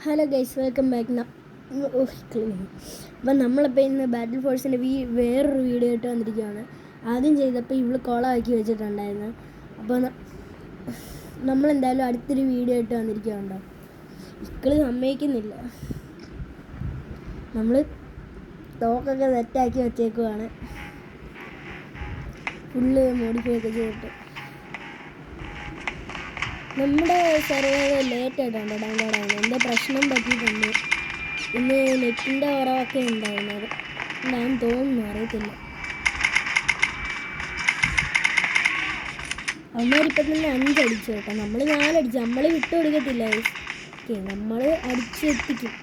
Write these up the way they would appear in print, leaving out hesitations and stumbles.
Hello guys, welcome back. അപ്പം നമ്മളിപ്പോൾ ഇന്ന് ബാറ്റിൽ ഫോഴ്സിൻ്റെ വേറൊരു വീഡിയോ ആയിട്ട് വന്നിരിക്കുകയാണ്. ആദ്യം ചെയ്തപ്പോൾ ഇവള് കോളമാക്കി വെച്ചിട്ടുണ്ടായിരുന്നു. അപ്പോൾ നമ്മളെന്തായാലും അടുത്തൊരു വീഡിയോ ആയിട്ട് വന്നിരിക്കുകയുണ്ടോ. ഇക്കള് സമ്മതിക്കുന്നില്ല. നമ്മൾ തോക്കൊക്കെ സെറ്റാക്കി വെച്ചേക്കുവാണ്, ഫുള്ള് മോഡിഫൈ ഒക്കെ ചെയ്തിട്ട്. നമ്മുടെ സെർവർ ലേറ്റായിട്ടുണ്ട് ഡൗൺലോഡ് ആവുന്നത്. എൻ്റെ പ്രശ്നം പറ്റിയിട്ടുണ്ട്. ഇന്ന് നെറ്റിൻ്റെ കുറവൊക്കെ ഉണ്ടായിരുന്നത് എന്താണെന്ന് തോന്നുന്നു, അറിയത്തില്ല. അവന്മാരിപ്പം തന്നെ 5 അടിച്ചു കേട്ടോ. നമ്മൾ 4 അടിച്ചു. നമ്മൾ വിട്ടു കൊടുക്കത്തില്ല. ഓക്കെ, നമ്മൾ അടിച്ചെത്തിക്കും.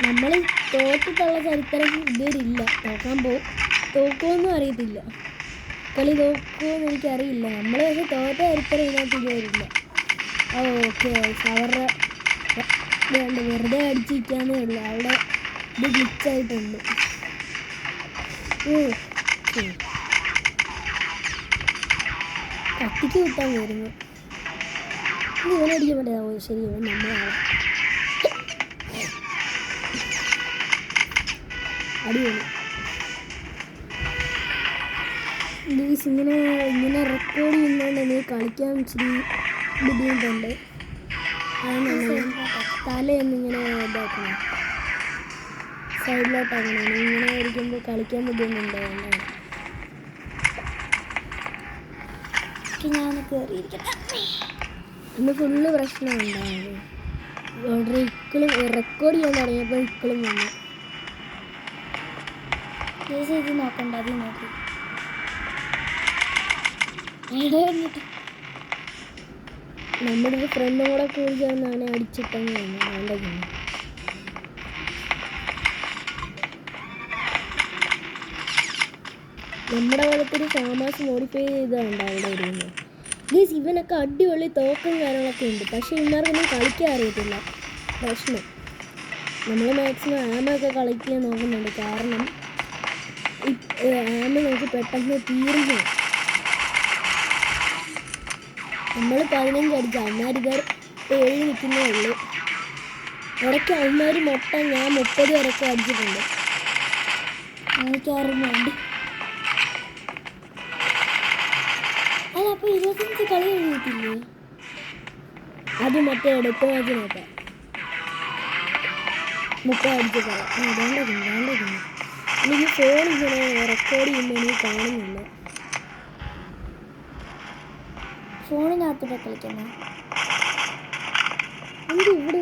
നമ്മൾ തോറ്റിട്ടുള്ള ചരിത്രം ഇതുവരില്ല. തോക്കുമെന്നും അറിയത്തില്ല. കളി തോക്കുമെന്ന് എനിക്കറിയില്ല. നമ്മൾ പക്ഷേ തോറ്റ ചരിത്രം ഇതിനകത്ത് ഇതുവരില്ല. ഓക്കെ, അവരുടെ വെറുതെ അടിച്ചിരിക്കാന്നേ ഉള്ളൂ. അവിടെ ഇത് ഗ്ലിച്ചായിട്ടുണ്ട്. കത്തിക്ക് കിട്ടാൻ വരുന്നു. ഇവനടിക്കാൻ പറ്റാ. ശരി, ഇവൻ നമ്മളാണ്. അടിപൊളി. ഇങ്ങനെ റെക്കോർഡ് ചെയ്യുന്നതുകൊണ്ട് എനിക്ക് കളിക്കാൻ ഇച്ചിരി ബുദ്ധിമുട്ടുണ്ട്. തലയൊന്നിങ്ങനെ ഇതാക്കണം, സൈഡിലോട്ടാക്കണം. ഇങ്ങനെ ഇരിക്കുമ്പോൾ കളിക്കാൻ ബുദ്ധിമുട്ടുണ്ടായിരുന്നു. ഞാൻ കയറിയിരിക്കട്ടെ. ഇന്ന് ഫുള്ള് പ്രശ്നമുണ്ടായിരുന്നു. ഓൾറെഡി ഇക്കളും റെക്കോർഡ് ചെയ്യാൻ തുടങ്ങിയപ്പോൾ ഇക്കളും വന്നു. ഇത് നോക്കണ്ട, അത് നോക്കി നമ്മുടെ ഒരു ഫ്രണ്ടും കൂടെ കൂടി ചേർന്നാണ് അടിച്ചിട്ടെന്ന് തോന്നുന്നു. നമ്മുടെ പോലത്തൊരു ഫാമാസ് മോഡിഫൈ ചെയ്തതുണ്ട് അവിടെ വരുന്നത്. ഗീസ്, ഇവനൊക്കെ അടിപൊളി തോക്കും കാര്യങ്ങളൊക്കെ ഉണ്ട്. പക്ഷേ ഇവന്മാർക്കൊന്നും കളിക്കാൻ അറിയത്തില്ല. പ്രശ്നം നമ്മൾ മാക്സിമം ആമയൊക്കെ കളിക്കാൻ നോക്കുന്നുണ്ട്. കാരണം ആമ നമുക്ക് പെട്ടെന്ന് തീർന്നു. നമ്മൾ 15 അടിച്ചു. അവന്മാരിത് 7 നിൽക്കുന്നേ ഉള്ളൂ. ഇടയ്ക്ക് അവന്മാർ മൊത്തം ഞാൻ 30 വരെയൊക്കെ അടിച്ചിട്ടുണ്ട്. എനിക്കറിയുന്നുണ്ട്. അല്ല, അപ്പോൾ 25 കളി കഴിഞ്ഞിട്ടില്ലേ? അത് മറ്റേ എടുത്ത മാച്ച് നോക്കാം. 30 അടിച്ച് കളയാം. വേണ്ടിക്കുന്നു. എനിക്ക് ഫോൺ ഇങ്ങനെ റെക്കോർഡ് ചെയ്യുമ്പോൾ എനിക്ക് കാണുന്നില്ല. ഫോണിനകത്തോടെ കളിക്കുന്ന എന്ത് ഇവിടെ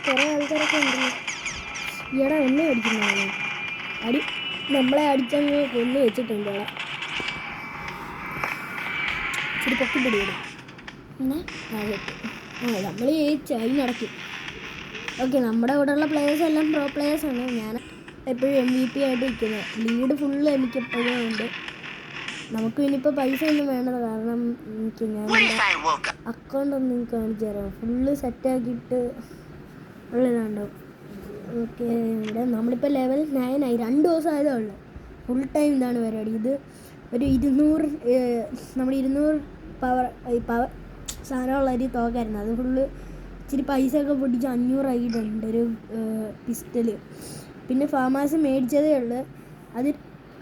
കുറേ ആൾക്കാരൊക്കെ ഉണ്ടല്ലോ. ഈയിടെ എന്നെ അടിക്കുന്നതാണ്. നമ്മളെ അടിച്ചങ്ങ് കൊന്നു വെച്ചിട്ടുണ്ട്. അവിടെ ഇച്ചിരി പൊക്കിപ്പൊടിയിടും. നമ്മൾ ജയിച്ചു, അതിനടക്കും. ഓക്കെ, നമ്മുടെ ഇവിടെ ഉള്ള പ്ലേയേഴ്സ് എല്ലാം പ്രോ പ്ലേയേഴ്സാണ്. ഞാൻ എപ്പോഴും MVP ആയിട്ട് നിൽക്കുന്നത്. ലീഡ് ഫുള്ള് എനിക്ക് എപ്പോഴും ഉണ്ട്. നമുക്ക് ഇനിയിപ്പോൾ പൈസ ഒന്നും വേണ്ടത്. കാരണം എനിക്ക് ഞാൻ അക്കൗണ്ട് ഒന്നും എനിക്ക് കാണിച്ചു തരാം. ഫുള്ള് സെറ്റാക്കിയിട്ട് ഉള്ളതാണ്ടോ. ഓക്കെ, ഇവിടെ നമ്മളിപ്പോൾ ലെവൽ 9 ആയി. 2 ദിവസം ആയതേ ഉള്ളൂ. ഫുൾ ടൈം ഇതാണ് പരിപാടി. ഇത് ഒരു 200 പവർ സാധനമുള്ള ഒരു തോക്കായിരുന്നു. അത് ഫുള്ള് ഇച്ചിരി പൈസ ഒക്കെ പൊട്ടിച്ച് 500 ആയിട്ടുണ്ട് ഒരു പിസ്റ്റല്. പിന്നെ ഫാമാസ് മേടിച്ചതേ ഉള്ളൂ. അത്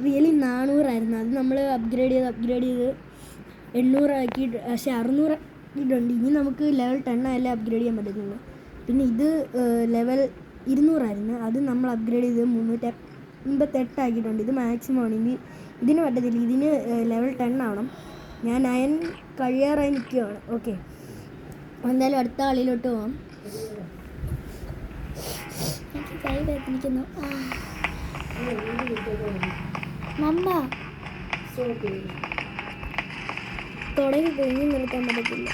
റിയലി 400 അത് നമ്മൾ അപ്ഗ്രേഡ് ചെയ്ത് 800 ആക്കിയിട്ട്, പക്ഷേ 600 ആക്കിയിട്ടുണ്ട്. ഇനി നമുക്ക് ലെവൽ 10 ആയാലേ അപ്ഗ്രേഡ് ചെയ്യാൻ പറ്റുന്നുള്ളൂ. പിന്നെ ഇത് ലെവൽ 200 അത് നമ്മൾ അപ്ഗ്രേഡ് ചെയ്ത് 388 ആക്കിയിട്ടുണ്ട്. ഇത് മാക്സിമം ആണ്. ഇനി ഇതിന് പറ്റത്തില്ല. ഇതിന് ലെവൽ 10 ആവണം. ഞാൻ 9 കഴിയാറായി നിൽക്കുകയാണ്. ഓക്കെ, എന്തായാലും അടുത്ത കളിയിലോട്ട് പോകാം. എനിക്ക് കൈ വേദനിക്കുന്നു. തുടങ്ങി കഴിഞ്ഞ് നിർത്താൻ പറ്റത്തില്ല.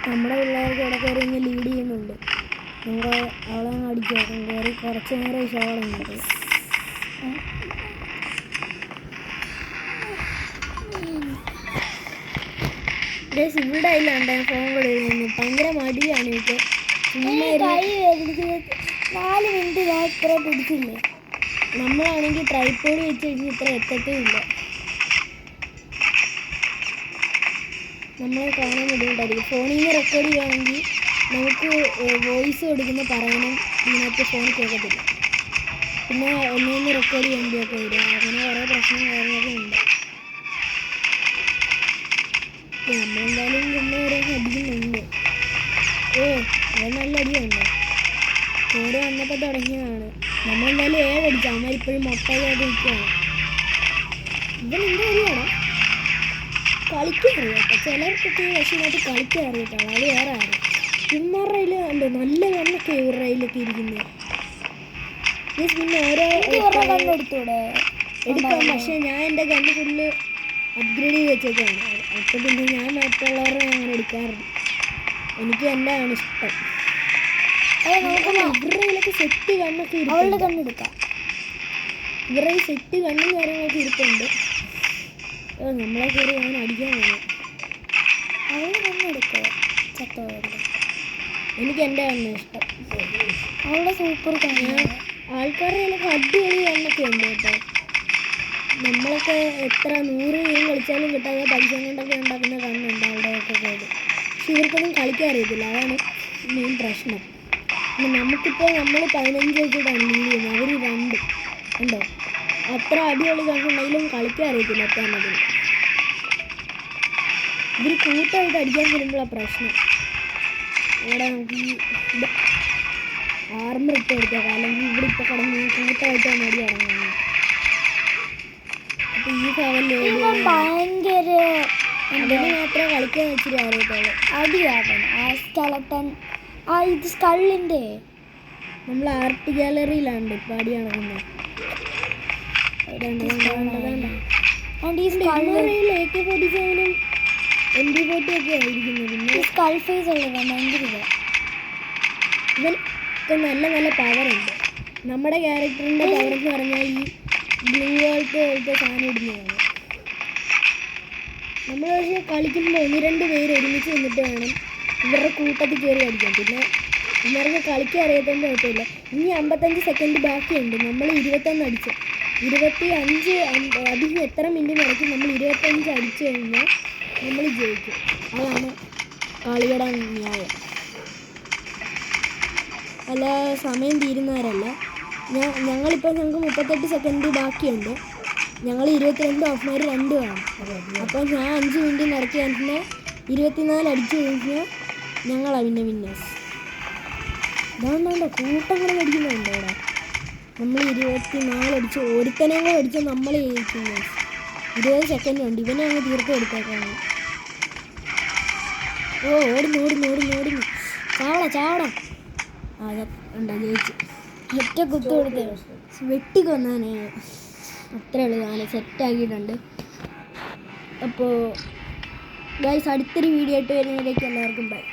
നമ്മുടെ പിള്ളേർക്ക് ഇടയ്ക്ക് ഇങ്ങനെ ലീഡ് ചെയ്യുന്നുണ്ട്. നമ്മൾ അവളെ അടിക്കാം. കയറി കുറച്ച് നേരം ഷോളുണ്ട്. ഇവിടെ ഇല്ലാണ്ട് ഫോൺ കൊടുക്കുന്നു. ഭയങ്കര മടിയാണ് എനിക്ക്. 4 മിനിറ്റ് ഞാൻ ഇത്ര പിടിച്ചില്ലേ. നമ്മളാണെങ്കിൽ ട്രൈപ്പോഡ് വെച്ച് കഴിഞ്ഞ് ഇത്ര എത്തത്തേ ഇല്ല. നമ്മളെ കാണാൻ ബുദ്ധിമുട്ടായിരിക്കും. ഫോണിൽ നിന്ന് റെക്കോർഡ് ചെയ്യുകയാണെങ്കിൽ നമുക്ക് വോയിസ് കൊടുക്കുന്ന പറയാനും ഇതിനകത്ത് ഫോൺ കേൾക്കത്തില്ല. പിന്നെ ഒന്നിൽ നിന്ന് റെക്കോർഡ് ചെയ്യുമ്പോഴൊക്കെ വരും. അങ്ങനെ കുറേ പ്രശ്നം കാര്യങ്ങളൊക്കെ ഉണ്ട്. നമ്മളെന്തായാലും പിന്നെ ഓരോ അടിക്കുന്നുണ്ട്. അത് നല്ല അടിയുണ്ട്. ഓരോ വന്നപ്പോൾ തുടങ്ങിയതാണ്. നമ്മളെന്തായാലും 7 അടിച്ചു. അമ്മ ഇപ്പോഴും മൊട്ടയായിട്ട് നിൽക്കുകയാണ്. ഇവനെന്താ അടിയാണോ? കളിക്കാൻ അറിയാട്ടോ ചിലർക്കൊക്കെ. പക്ഷേ ഇതിനകത്ത് കളിക്കാൻ അറിയത്തുള്ളൂ. അത് വേറെ ആരും. ഇവന്മാരുടെ കയ്യിൽ ഉണ്ട് നല്ല കണ്ണൊക്കെ ഇവരുടെ കയ്യിലൊക്കെ ഇരിക്കുന്നത്. പിന്നെ ഓരോ കണ്ണെടുത്തൂടെ എടുക്കാം. പക്ഷേ ഞാൻ എൻ്റെ കണ്ണ് ഫുള്ള് അപ്ഗ്രേഡ് ചെയ്ത് വെച്ചേക്കാണ്. അപ്പോൾ പിന്നെ ഞാൻ മറ്റുള്ളവരുടെ അങ്ങനെ എടുക്കാറില്ല. എനിക്ക് എൻ്റെ ആണ് ഇഷ്ടം. നമുക്ക് ഇവരുടെ കയ്യിലൊക്കെ സെറ്റ് കണ്ണൊക്കെ അവളുടെ ഇരിക്കും. കണ്ണെടുക്കാം. ഇവരുടെ ഈ സെറ്റ് കണ്ണും കാര്യങ്ങളൊക്കെ ഇരിപ്പുണ്ട്. നമ്മളെ കയറി ഞാൻ അടിക്കാൻ പോകുന്നു. അവളുടെ കണ്ണെടുക്കുക ചത്തോടെ. എനിക്ക് എൻ്റെ കണ്ണ് ഇഷ്ടം. അവളുടെ സൂപ്പർ കണ്ണ്. ആൾക്കാരുടെ കയ്യിലൊക്കെ അടിപൊളി കണ്ണൊക്കെ ഉണ്ട് കേട്ടോ. നമ്മളൊക്കെ എത്ര 100 ഗെയിം കളിച്ചാലും കിട്ടാതെ പൈസ കൊണ്ടൊക്കെ ഉണ്ടാക്കുന്ന കണ്ണുണ്ട് അവരുടെയൊക്കെ കയ്യിൽ. പക്ഷെ ഇവർക്കൊന്നും കളിക്കാൻ അറിയത്തില്ല. അതാണ് മെയിൻ പ്രശ്നം. നമുക്കിപ്പോൾ നമ്മൾ 15 വെച്ചിട്ടാണ് ലീഡ് ചെയ്യുന്നത്. അവർ 2 ഉണ്ടോ. അത്ര അടിപൊളി കണ്ണുണ്ടെങ്കിലും കളിക്കാൻ അറിയത്തില്ല. എത്താന്നതിന് ഇവർ കൂട്ടമായിട്ട് അടിക്കാൻ വരുമ്പോഴാണ് പ്രശ്നം. ഇവിടെ നമുക്ക് ഈ ആർമർ ഇട്ട് കൊടുക്കാം. അല്ലെങ്കിൽ ഇവിടെ ഇപ്പോൾ കിടന്ന് കൂട്ടമായിട്ടാണ് അടി തുടങ്ങുന്നത്. അപ്പോൾ ഈ ഭയങ്കര അതിന് മാത്രമേ കളിക്കാൻ വെച്ചിട്ട് അറിയത്തുള്ളൂ. അടിയാകണം. ആ സ്കെലട്ടൻ ഇത് സ്കള്ളിൻ്റെ നമ്മൾ ആർട്ട് ഗാലറിയിലാണ് ഇപ്പോൾ അടി നടക്കുന്നത്. AK-47 MP40 ഒക്കെ ആയിരിക്കുന്നത്. പിന്നെ സ്കൾ ഫേസ് ഉള്ളത് ഭയങ്കര ഇവർക്ക് നല്ല നല്ല പവറുണ്ട്. നമ്മുടെ ക്യാരക്ടറിൻ്റെ പവർ എന്ന് പറഞ്ഞാൽ ഈ ബ്ലൂ പോലത്തെ സാധനം ഇടുന്നതാണ്. നമ്മൾ പക്ഷേ കളിക്കുമ്പോൾ 1-2 പേര് ഒരുമിച്ച് നിന്നിട്ട് വേണം ഇവരുടെ കൂട്ടത്തിൽ കയറി അടിക്കാൻ. പിന്നെ ഇവർക്ക് കളിക്കാൻ അറിയാത്തതിൻ്റെ കുഴപ്പമില്ല. ഇനി 55 സെക്കൻഡ് ബാക്കിയുണ്ട്. നമ്മൾ 21 അടിച്ചു. 25 അതിന് എത്ര മിനിറ്റ് നടക്കും? നമ്മൾ 25 അടിച്ചു കഴിഞ്ഞാൽ നമ്മൾ ജയിക്കും. അതാണ് കളിയുടെ ന്യായം. അല്ല സമയം തീരുന്നവരല്ല. ഞങ്ങൾക്ക് 38 സെക്കൻഡ് ബാക്കിയുണ്ട്. ഞങ്ങൾ 22 ഓഫ്മാർ 2 വേണം. അപ്പോൾ ഞാൻ 5 മിനിറ്റ് നടക്കി കഴിഞ്ഞാൽ 24 അടിച്ചു കഴിഞ്ഞാൽ ഞങ്ങളാണ് പിന്നെ വിന്നേഴ്സ്. ഇതാണ്ടോ കൂട്ടങ്ങൾ അടിക്കുന്നുണ്ടോ ഇവിടെ. നമ്മൾ 24 അടിച്ച് ഒരുത്തനെയും കൂടെ അടിച്ചാൽ നമ്മൾ ജയിക്കുന്നു. 20 സെക്കൻഡ് ഉണ്ട്. ഇവനെ അങ്ങ് തീർത്ത് എടുത്തേക്കാണ്. ഓടുന്നു ചാവട ഉണ്ടാ ജയിച്ചു. ഒറ്റ കുത്തു കൊടുത്ത് വെട്ടിക്കൊന്നാനേ. അത്രേ ഉള്ളൂ. ഞാൻ സെറ്റാക്കിയിട്ടുണ്ട്. അപ്പോൾ ഗൈസ് അടുത്തൊരു വീഡിയോ ആയിട്ട് വരുന്നതിലേക്ക് എല്ലാവർക്കും ബൈ.